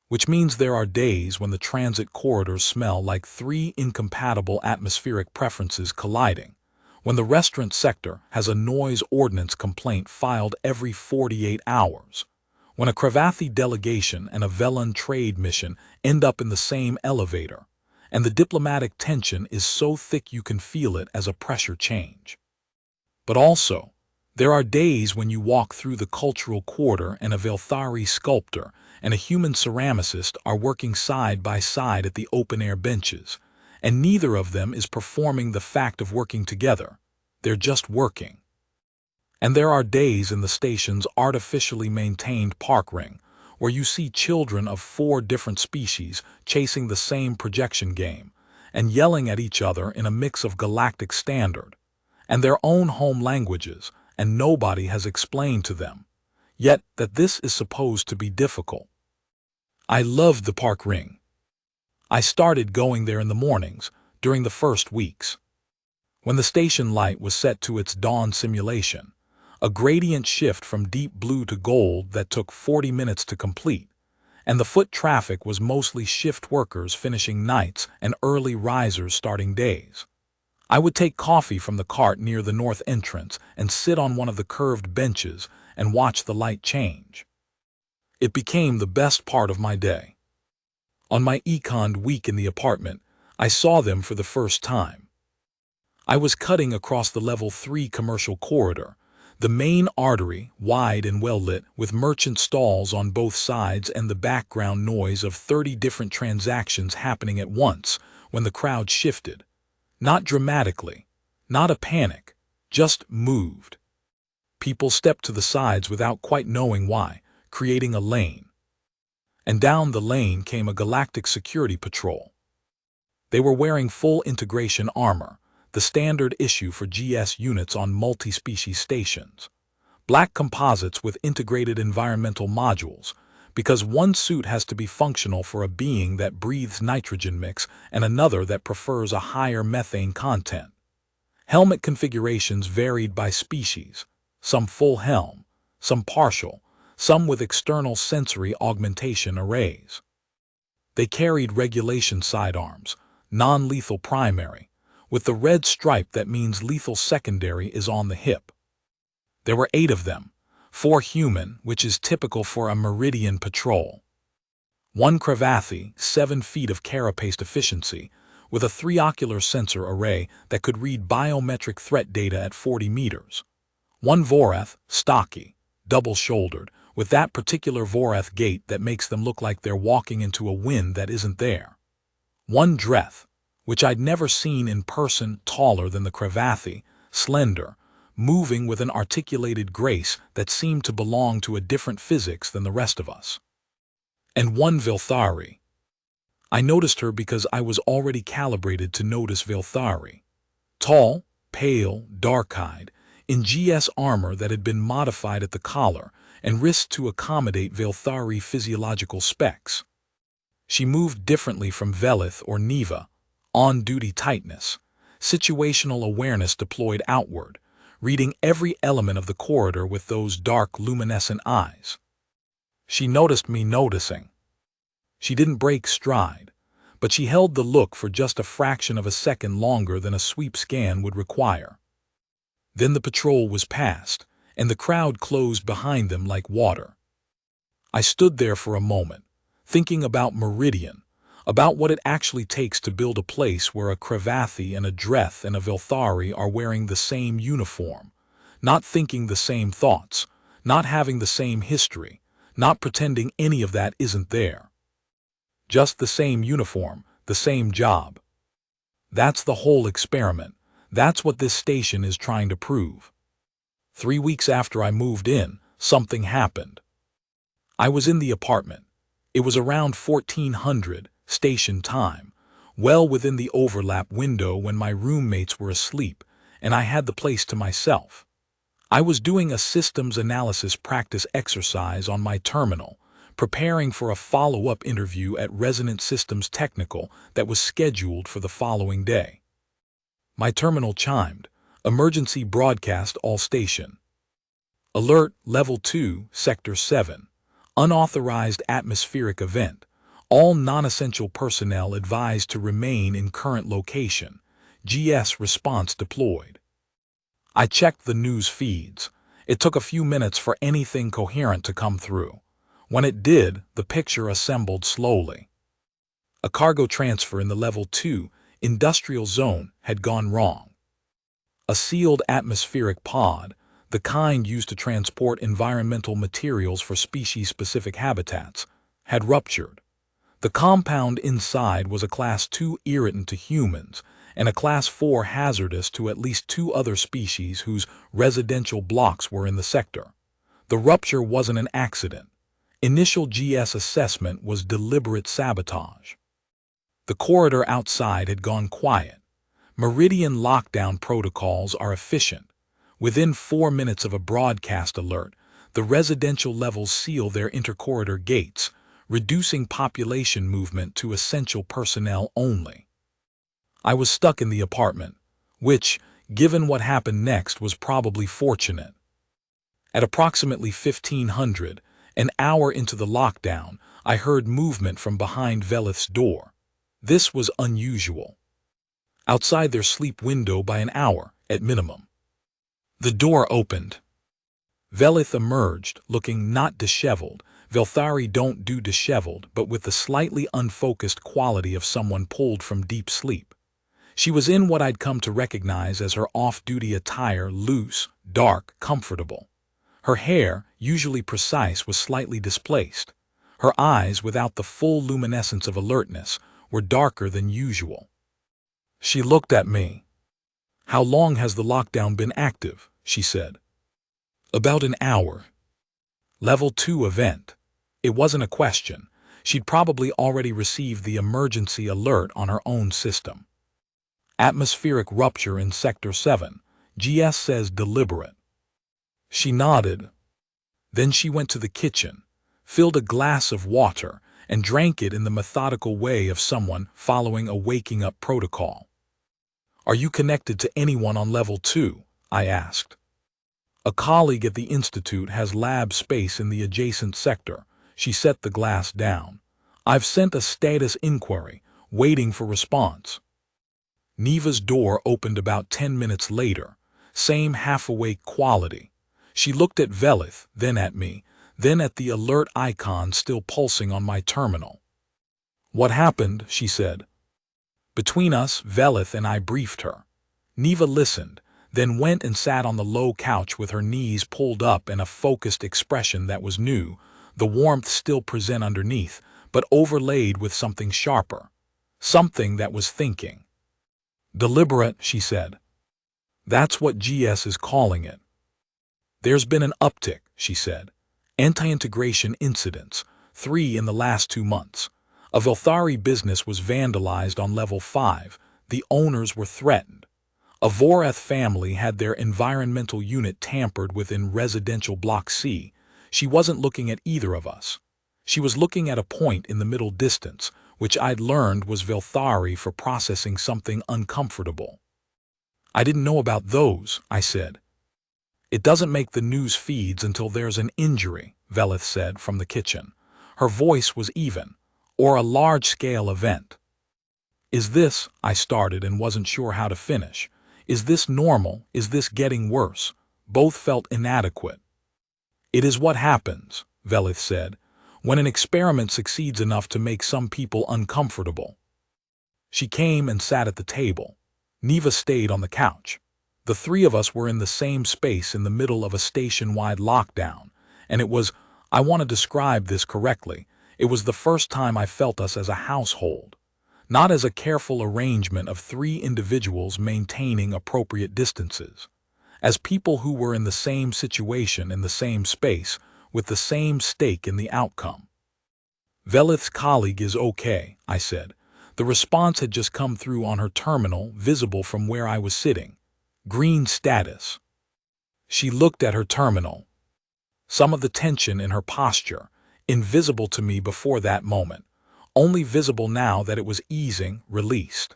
Which means there are days when the transit corridors smell like three incompatible atmospheric preferences colliding, when the restaurant sector has a noise ordinance complaint filed every 48 hours, when a Cravathi delegation and a Velan trade mission end up in the same elevator, and the diplomatic tension is so thick you can feel it as a pressure change. But also, there are days when you walk through the cultural quarter and a Velthari sculptor and a human ceramicist are working side by side at the open-air benches, and neither of them is performing the fact of working together. They're just working. And there are days in the station's artificially maintained park ring where you see children of 4 different species chasing the same projection game and yelling at each other in a mix of galactic standard and their own home languages, and nobody has explained to them yet that this is supposed to be difficult. I loved the park ring. I started going there in the mornings during the first weeks. When the station light was set to its dawn simulation, a gradient shift from deep blue to gold that took 40 minutes to complete, and the foot traffic was mostly shift workers finishing nights and early risers starting days. I would take coffee from the cart near the north entrance and sit on one of the curved benches and watch the light change. It became the best part of my day. On my econ week in the apartment, I saw them for the first time. I was cutting across the level 3 commercial corridor, the main artery, wide and well-lit, with merchant stalls on both sides and the background noise of 30 different transactions happening at once when the crowd shifted. Not dramatically, not a panic, just moved. People stepped to the sides without quite knowing why, creating a lane. And down the lane came a galactic security patrol. They were wearing full integration armor, the standard issue for GS units on multi-species stations. Black composites with integrated environmental modules, because one suit has to be functional for a being that breathes nitrogen mix and another that prefers a higher methane content. Helmet configurations varied by species, some full helm, some partial, some with external sensory augmentation arrays. They carried regulation sidearms, non-lethal primary, with the red stripe that means lethal secondary is on the hip. There were 8 of them, 4 human, which is typical for a Meridian patrol. 1 Cravathi, 7 feet of carapace efficiency, with a 3-ocular sensor array that could read biometric threat data at 40 meters. 1 Vorath, stocky, double-shouldered, with that particular Vorath gait that makes them look like they're walking into a wind that isn't there. 1 Dreth, which I'd never seen in person, taller than the Cravathi, slender, moving with an articulated grace that seemed to belong to a different physics than the rest of us. And 1 Velthari. I noticed her because I was already calibrated to notice Velthari. Tall, pale, dark-eyed, in GS armor that had been modified at the collar and risked to accommodate Velthari physiological specs. She moved differently from Velith or Neva, on-duty tightness, situational awareness deployed outward, reading every element of the corridor with those dark, luminescent eyes. She noticed me noticing. She didn't break stride, but she held the look for just a fraction of a second longer than a sweep scan would require. Then the patrol was past, and the crowd closed behind them like water. I stood there for a moment, thinking about Meridian, about what it actually takes to build a place where a Cravathi and a Dreth and a Velthari are wearing the same uniform, not thinking the same thoughts, not having the same history, not pretending any of that isn't there. Just the same uniform, the same job. That's the whole experiment. That's what this station is trying to prove. 3 weeks after I moved in, something happened. I was in the apartment. It was around 1400, station time, well within the overlap window when my roommates were asleep, and I had the place to myself. I was doing a systems analysis practice exercise on my terminal, preparing for a follow-up interview at Resonant Systems Technical that was scheduled for the following day. My terminal chimed, emergency broadcast all station. Alert, level 2, sector 7. Unauthorized atmospheric event. All non-essential personnel advised to remain in current location. GS response deployed. I checked the news feeds. It took a few minutes for anything coherent to come through. When it did, the picture assembled slowly. A cargo transfer in the Level 2 industrial zone had gone wrong. A sealed atmospheric pod, the kind used to transport environmental materials for species-specific habitats, had ruptured. The compound inside was a Class 2 irritant to humans and a Class 4 hazardous to at least 2 other species whose residential blocks were in the sector. The rupture wasn't an accident. Initial GS assessment was deliberate sabotage. The corridor outside had gone quiet. Meridian lockdown protocols are efficient. Within 4 minutes of a broadcast alert, the residential levels seal their intercorridor gates, reducing population movement to essential personnel only. I was stuck in the apartment, which, given what happened next, was probably fortunate. At approximately 1500, an hour into the lockdown, I heard movement from behind Velith's door. This was unusual. Outside their sleep window by an hour, at minimum. The door opened. Velith emerged, looking not disheveled. Velthari don't do disheveled, but with the slightly unfocused quality of someone pulled from deep sleep. She was in what I'd come to recognize as her off-duty attire, loose, dark, comfortable. Her hair, usually precise, was slightly displaced. Her eyes, without the full luminescence of alertness, were darker than usual. She looked at me. "How long has the lockdown been active?" she said. "About an hour." Level 2 event. It wasn't a question. She'd probably already received the emergency alert on her own system. Atmospheric rupture in Sector 7. GS says deliberate. She nodded. Then she went to the kitchen, filled a glass of water, and drank it in the methodical way of someone following a waking up protocol. "Are you connected to anyone on Level 2? I asked. "A colleague at the Institute has lab space in the adjacent sector." She set the glass down. "I've sent a status inquiry, waiting for response." Neva's door opened about 10 minutes later. Same half-awake quality. She looked at Velith, then at me, then at the alert icon still pulsing on my terminal. "What happened?" she said. Between us, Velith and I briefed her. Neva listened, then went and sat on the low couch with her knees pulled up and a focused expression that was new, the warmth still present underneath, but overlaid with something sharper. Something that was thinking. "Deliberate," she said. "That's what GS is calling it." "There's been an uptick," she said. "Anti-integration incidents, 3 in the last 2 months. A Velthari business was vandalized on Level 5. The owners were threatened. A Voreth family had their environmental unit tampered with in residential Block C. She wasn't looking at either of us. She was looking at a point in the middle distance, which I'd learned was Velthari for processing something uncomfortable." "I didn't know about those," I said. "It doesn't make the news feeds until there's an injury," Velith said from the kitchen. Her voice was even. "Or a large-scale event." "Is this," I started and wasn't sure how to finish. "Is this normal? Is this getting worse?" Both felt inadequate. "It is what happens," Velith said, "when an experiment succeeds enough to make some people uncomfortable." She came and sat at the table. Neva stayed on the couch. The 3 of us were in the same space in the middle of a station-wide lockdown, and it was, I want to describe this correctly, it was the first time I felt us as a household. Not as a careful arrangement of 3 individuals maintaining appropriate distances. As people who were in the same situation in the same space, with the same stake in the outcome. "Velith's colleague is okay," I said. The response had just come through on her terminal, visible from where I was sitting. Green status. She looked at her terminal. Some of the tension in her posture, invisible to me before that moment, only visible now that it was easing, released.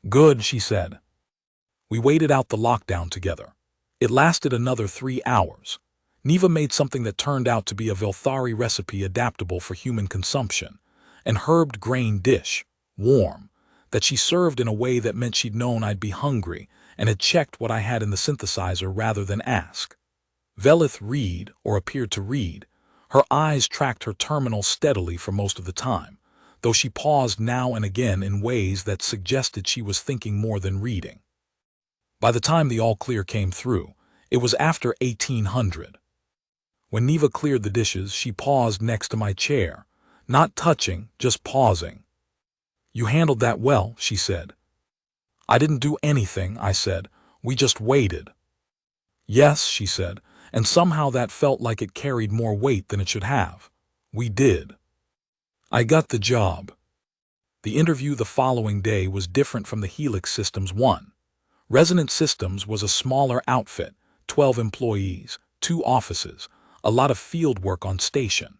"Good," she said. We waited out the lockdown together. It lasted another 3 hours. Neva made something that turned out to be a Velthari recipe adaptable for human consumption, an herbed grain dish, warm, that she served in a way that meant she'd known I'd be hungry and had checked what I had in the synthesizer rather than ask. Velith read, or appeared to read. Her eyes tracked her terminal steadily for most of the time, though she paused now and again in ways that suggested she was thinking more than reading. By the time the all-clear came through, it was after 1800. When Neva cleared the dishes, she paused next to my chair, not touching, just pausing. "You handled that well," she said. "I didn't do anything," I said. "We just waited." "Yes," she said, and somehow that felt like it carried more weight than it should have. "We did. I got the job." The interview the following day was different from the Helix Systems one. Resonant Systems was a smaller outfit, 12 employees, 2 offices, a lot of field work on station.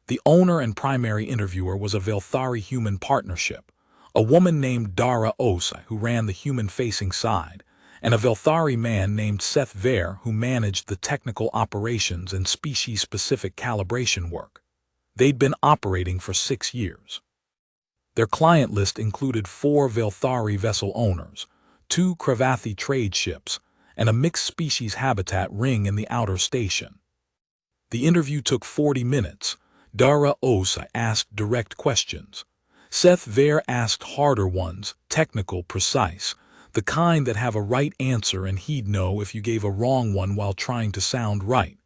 The owner and primary interviewer was a Velthari human partnership, a woman named Dara Osa who ran the human-facing side, and a Velthari man named Seth Ver who managed the technical operations and species-specific calibration work. They'd been operating for 6 years. Their client list included 4 Velthari vessel owners, 2 Cravathi trade ships, and a mixed-species habitat ring in the outer station. The interview took 40 minutes. Dara Osa asked direct questions. Seth Ver asked harder ones, technical, precise, the kind that have a right answer and he'd know if you gave a wrong one while trying to sound right.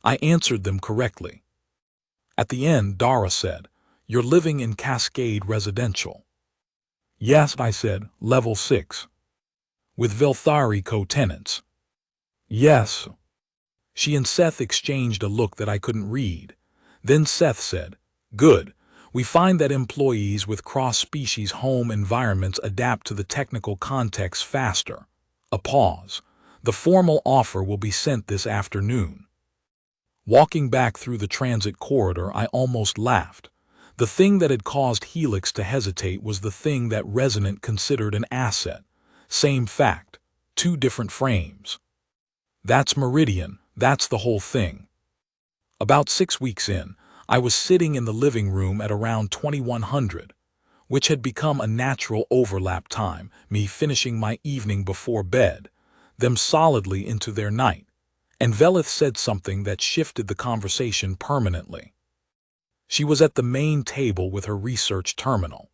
I answered them correctly. At the end, Dara said, "You're living in Cascade Residential." "Yes," I said, "level 6. With Velthari co-tenants." "Yes." She and Seth exchanged a look that I couldn't read. Then Seth said, "Good. We find that employees with cross-species home environments adapt to the technical context faster." A pause. "The formal offer will be sent this afternoon." Walking back through the transit corridor, I almost laughed. The thing that had caused Helix to hesitate was the thing that Resonant considered an asset. Same fact, 2 different frames. That's Meridian, that's the whole thing. About 6 weeks in, I was sitting in the living room at around 2100, which had become a natural overlap time, me finishing my evening before bed, them solidly into their night, and Velith said something that shifted the conversation permanently. She was at the main table with her research terminal.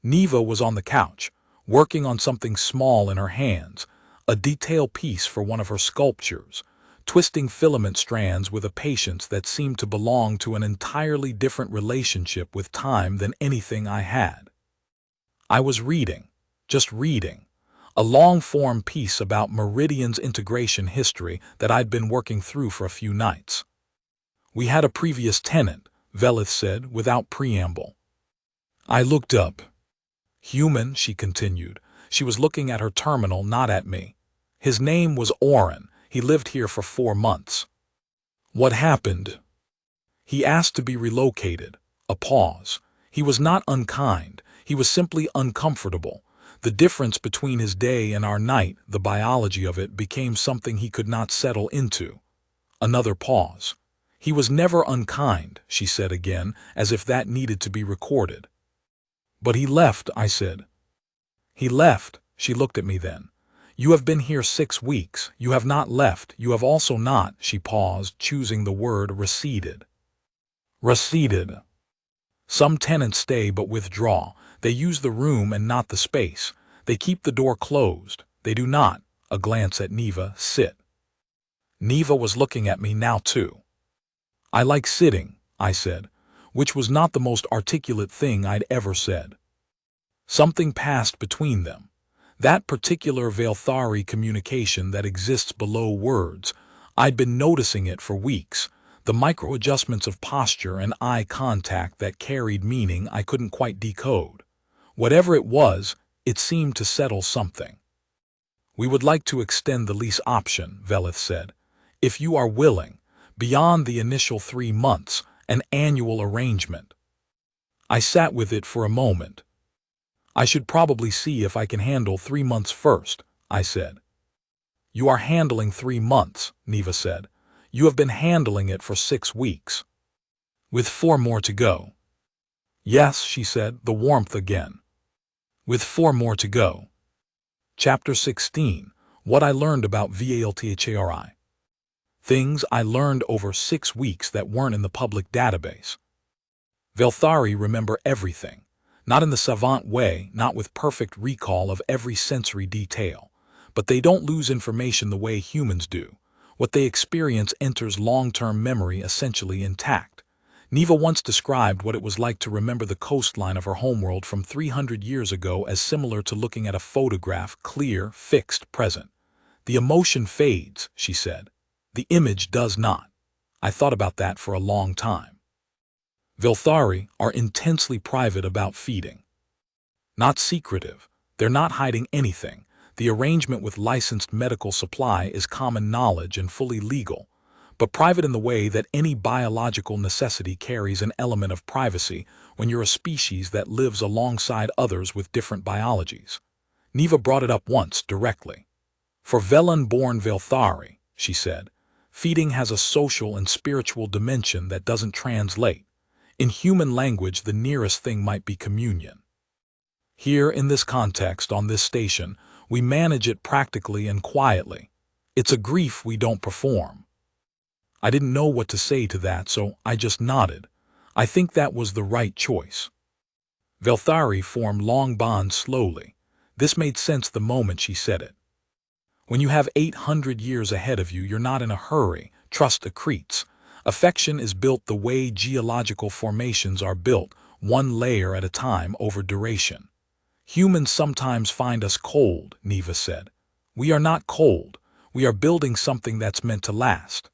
Neva was on the couch, working on something small in her hands, a detail piece for one of her sculptures, twisting filament strands with a patience that seemed to belong to an entirely different relationship with time than anything I had. I was reading, just reading, a long-form piece about Meridian's integration history that I'd been working through for a few nights. "We had a previous tenant," Velith said without preamble. I looked up. "Human," she continued. She was looking at her terminal, not at me. "His name was Oren. He lived here for 4 months. What happened? He asked to be relocated." A pause. "He was not unkind. He was simply uncomfortable. The difference between his day and our night, the biology of it, became something he could not settle into." Another pause. "He was never unkind," she said again, as if that needed to be recorded. "But he left," I said. "He left." She looked at me then. "You have been here 6 weeks. You have not left. You have also not," she paused, choosing the word, "receded." "Receded." Some tenants stay but withdraw. They use the room and not the space. They keep the door closed. They do not, a glance at Neva, sit. Neva was looking at me now too. "I like sitting," I said, which was not the most articulate thing I'd ever said. Something passed between them. That particular Velthari communication that exists below words. I'd been noticing it for weeks. The micro-adjustments of posture and eye contact that carried meaning I couldn't quite decode. Whatever it was, it seemed to settle something. "We would like to extend the lease option," Velith said, "if you are willing, beyond the initial 3 months, an annual arrangement." I sat with it for a moment. "I should probably see if I can handle 3 months first," I said. "You are handling 3 months," Neva said. You have been handling it for 6 weeks, with 4 more to go. Yes, she said, the warmth again. With 4 more to go. Chapter 16. What I learned about VALTHARI. Things I learned over 6 weeks that weren't in the public database. Velthari remember everything, not in the savant way, not with perfect recall of every sensory detail, but they don't lose information the way humans do. What they experience enters long-term memory essentially intact. Neva once described what it was like to remember the coastline of her homeworld from 300 years ago as similar to looking at a photograph, clear, fixed, present. The emotion fades, she said. The image does not. I thought about that for a long time. Velthari are intensely private about feeding. Not secretive. They're not hiding anything. The arrangement with licensed medical supply is common knowledge and fully legal, but private in the way that any biological necessity carries an element of privacy when you're a species that lives alongside others with different biologies. Neva brought it up once directly. For Velan-born Velthari, she said, feeding has a social and spiritual dimension that doesn't translate. In human language, the nearest thing might be communion. Here, in this context, on this station, we manage it practically and quietly. It's a grief we don't perform. I didn't know what to say to that, so I just nodded. I think that was the right choice. Velthari formed long bonds slowly. This made sense the moment she said it. When you have 800 years ahead of you, you're not in a hurry. Trust accretes. Affection is built the way geological formations are built, one layer at a time over duration. Humans sometimes find us cold, Neva said. We are not cold. We are building something that's meant to last.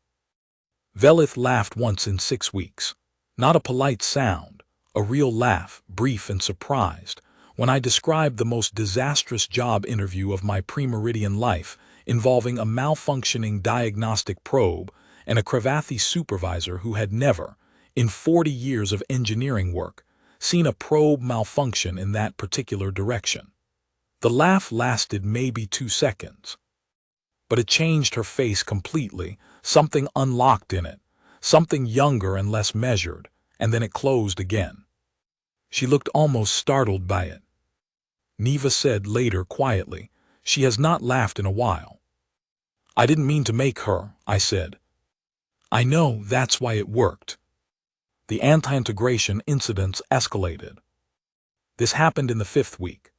Velith laughed once in 6 weeks. Not a polite sound, a real laugh, brief and surprised, when I described the most disastrous job interview of my pre-meridian life, involving a malfunctioning diagnostic probe and a Cravathi supervisor who had never, in 40 years of engineering work, seen a probe malfunction in that particular direction. The laugh lasted maybe 2 seconds. But it changed her face completely, something unlocked in it, something younger and less measured, and then it closed again. She looked almost startled by it. Neva said later quietly, she has not laughed in a while. I didn't mean to make her, I said. I know, that's why it worked. The anti-integration incidents escalated. This happened in the 5th week.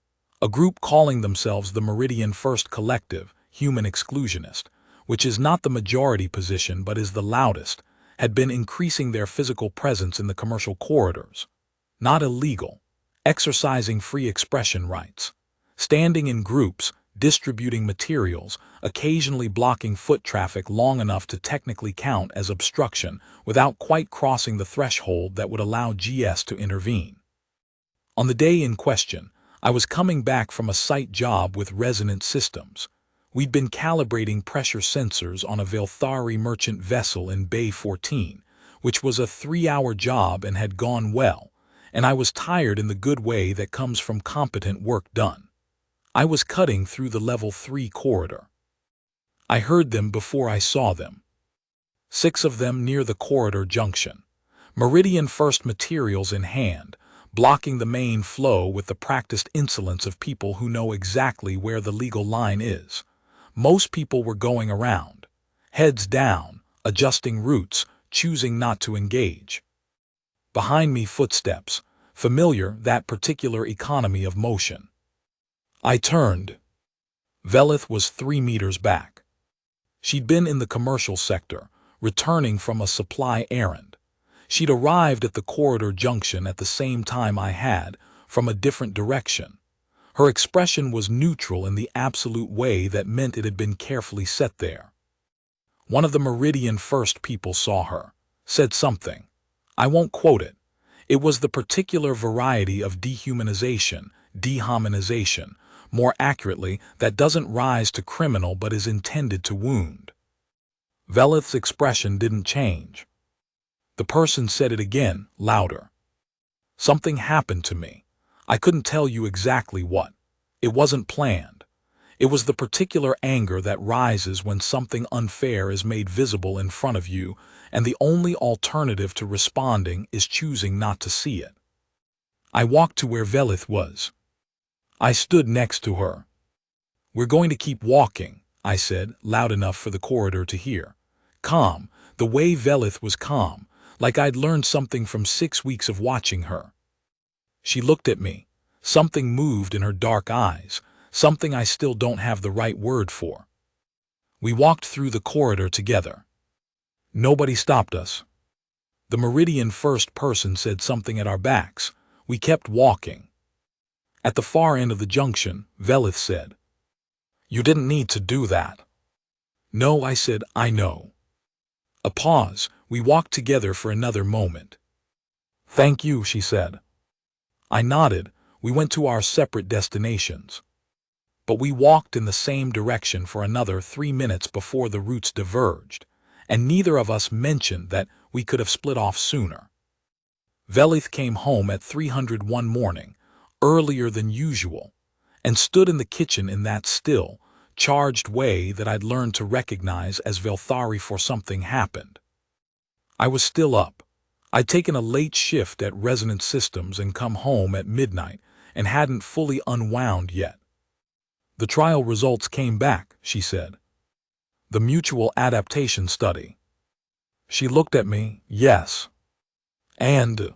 A group calling themselves the Meridian First Collective, Human Exclusionist, which is not the majority position but is the loudest, had been increasing their physical presence in the commercial corridors. Not illegal, exercising free expression rights, standing in groups, distributing materials, occasionally blocking foot traffic long enough to technically count as obstruction without quite crossing the threshold that would allow GS to intervene. On the day in question, I was coming back from a site job with Resonant Systems. We'd been calibrating pressure sensors on a Velthari merchant vessel in Bay 14, which was a 3-hour job and had gone well, and I was tired in the good way that comes from competent work done. I was cutting through the level 3 corridor. I heard them before I saw them. 6 of them near the corridor junction. Meridian First materials in hand, blocking the main flow with the practiced insolence of people who know exactly where the legal line is. Most people were going around, heads down, adjusting routes, choosing not to engage. Behind me, footsteps, familiar, that particular economy of motion. I turned. Velith was 3 meters back. She'd been in the commercial sector, returning from a supply errand. She'd arrived at the corridor junction at the same time I had, from a different direction. Her expression was neutral in the absolute way that meant it had been carefully set there. One of the Meridian First people saw her, said something. I won't quote it. It was the particular variety of dehumanization, dehominization, more accurately, that doesn't rise to criminal but is intended to wound. Velith's expression didn't change. The person said it again, louder. Something happened to me. I couldn't tell you exactly what. It wasn't planned. It was the particular anger that rises when something unfair is made visible in front of you, and the only alternative to responding is choosing not to see it. I walked to where Velith was. I stood next to her. "We're going to keep walking," I said, loud enough for the corridor to hear. Calm, the way Velith was calm, like I'd learned something from 6 weeks of watching her. She looked at me. Something moved in her dark eyes, something I still don't have the right word for. We walked through the corridor together. Nobody stopped us. The Meridian first person said something at our backs. We kept walking. At the far end of the junction, Velith said, "You didn't need to do that." "No," I said, "I know." A pause. We walked together for another moment. "Thank you," she said. I nodded. We went to our separate destinations. But we walked in the same direction for another 3 minutes before the routes diverged, and neither of us mentioned that we could have split off sooner. Velith came home at 300 one morning, earlier than usual, and stood in the kitchen in that still, charged way that I'd learned to recognize as Velthari for something happened. I was still up. I'd taken a late shift at Resonance Systems and come home at midnight and hadn't fully unwound yet. "The trial results came back," she said. "The mutual adaptation study." She looked at me. "Yes." "And—"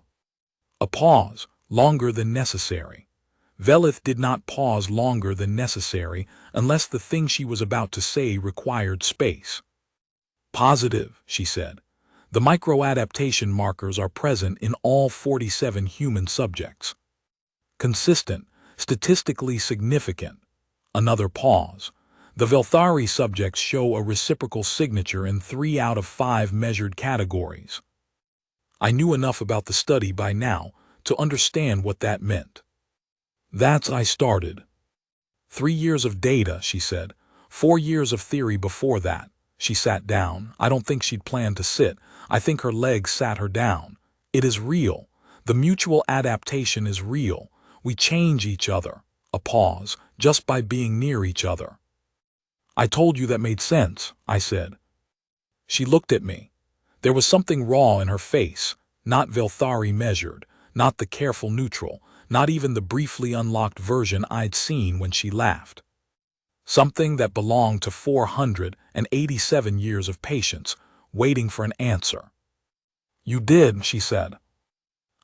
A pause, longer than necessary. Velith did not pause longer than necessary unless the thing she was about to say required space. "Positive," she said. "The microadaptation markers are present in all 47 human subjects. Consistent, statistically significant." Another pause. "The Velthari subjects show a reciprocal signature in 3 out of 5 measured categories." I knew enough about the study by now to understand what that meant. I started. 3 years of data," she said. 4 years of theory before that." She sat down. I don't think she'd planned to sit. I think her legs sat her down. "It is real. The mutual adaptation is real. We change each other." A pause, "just by being near each other." "I told you that made sense," I said. She looked at me. There was something raw in her face, not Velthari measured, not the careful neutral, not even the briefly unlocked version I'd seen when she laughed. Something that belonged to 487 years of patience, waiting for an answer. "You did," she said.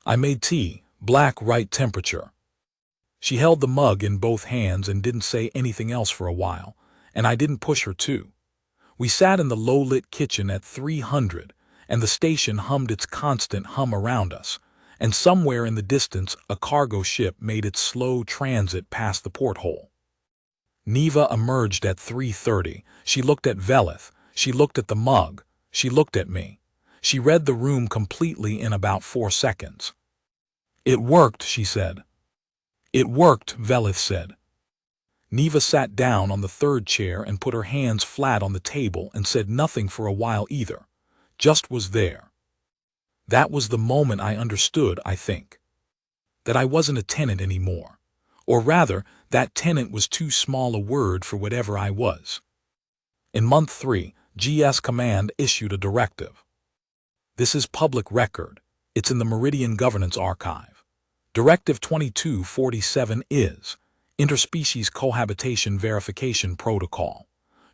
"I made tea, black right temperature." She held the mug in both hands and didn't say anything else for a while, and I didn't push her to. We sat in the low-lit kitchen at 300, and the station hummed its constant hum around us, and somewhere in the distance a cargo ship made its slow transit past the porthole. Neva emerged at 3:30. She looked at Velith. She looked at the mug. She looked at me. She read the room completely in about 4 seconds. "It worked," she said. "It worked," Velith said. Neva sat down on the 3rd chair and put her hands flat on the table and said nothing for a while either, just was there. That was the moment I understood, I think. That I wasn't a tenant anymore. Or rather, that tenant was too small a word for whatever I was. In month 3, GS Command issued a directive. This is public record. It's in the Meridian Governance Archive. Directive 2247 is Interspecies Cohabitation Verification Protocol,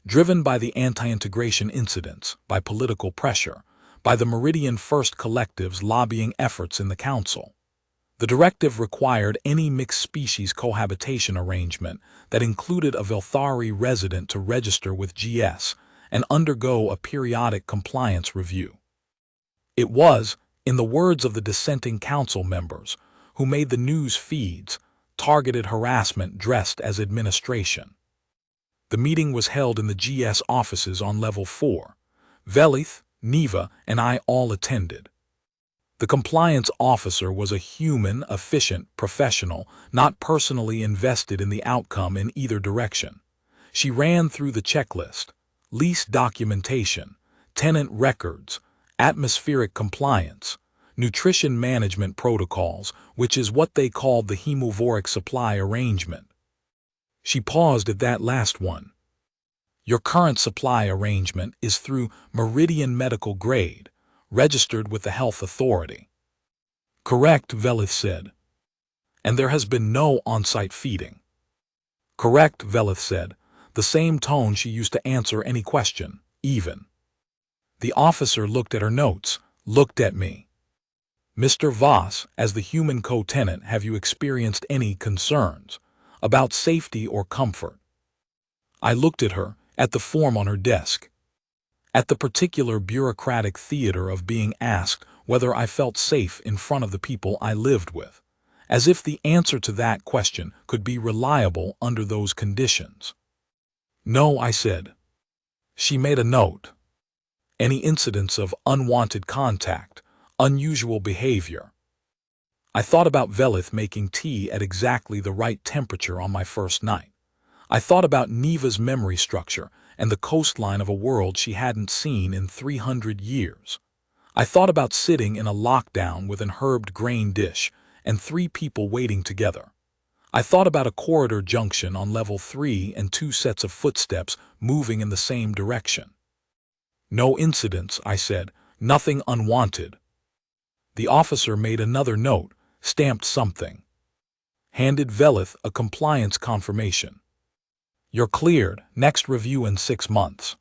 driven by the anti-integration incidents, by political pressure, by the Meridian First Collective's lobbying efforts in the Council. The directive required any mixed-species cohabitation arrangement that included a Velthari resident to register with GS and undergo a periodic compliance review. It was, in the words of the dissenting council members, who made the news feeds, targeted harassment dressed as administration. The meeting was held in the GS offices on level 4. Velith, Neva, and I all attended. The compliance officer was a human, efficient professional, not personally invested in the outcome in either direction. She ran through the checklist: lease documentation, tenant records, atmospheric compliance, nutrition management protocols, which is what they called the hemovoric supply arrangement. She paused at that last one. Your current supply arrangement is through Meridian Medical Grade, registered with the health authority. Correct, Velith said. And there has been no on-site feeding. Correct, Velith said, the same tone she used to answer any question, even. The officer looked at her notes, looked at me. Mr. Voss, as the human co-tenant, have you experienced any concerns about safety or comfort? I looked at her, at the form on her desk, at the particular bureaucratic theater of being asked whether I felt safe in front of the people I lived with, as if the answer to that question could be reliable under those conditions. No, I said. She made a note. Any incidents of unwanted contact, unusual behavior. I thought about Velith making tea at exactly the right temperature on my first night. I thought about Neva's memory structure and the coastline of a world she hadn't seen in 300 years. I thought about sitting in a lockdown with an herbed grain dish and 3 people waiting together. I thought about a corridor junction on level 3 and 2 sets of footsteps moving in the same direction. No incidents, I said, nothing unwanted. The officer made another note, stamped something. Handed Velith a compliance confirmation. You're cleared, next review in 6 months.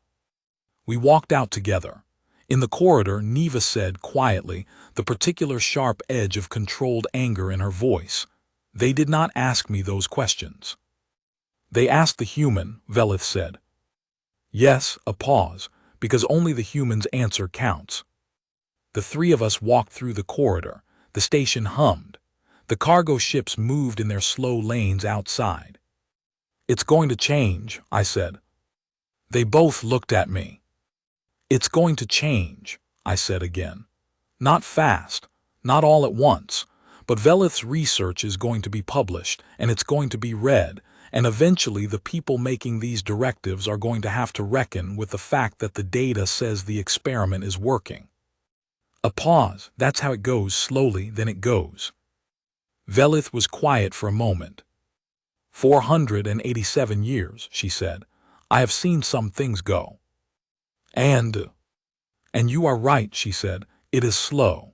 We walked out together. In the corridor, Neva said quietly, the particular sharp edge of controlled anger in her voice. They did not ask me those questions. They asked the human, Velith said. Yes, a pause, because only the human's answer counts. The 3 of us walked through the corridor. The station hummed. The cargo ships moved in their slow lanes outside. It's going to change, I said. They both looked at me. It's going to change, I said again. Not fast, not all at once, but Velith's research is going to be published, and it's going to be read, and eventually the people making these directives are going to have to reckon with the fact that the data says the experiment is working. A pause, that's how it goes, slowly, then it goes. Velith was quiet for a moment. 487 years, she said. I have seen some things go. And you are right, she said, it is slow.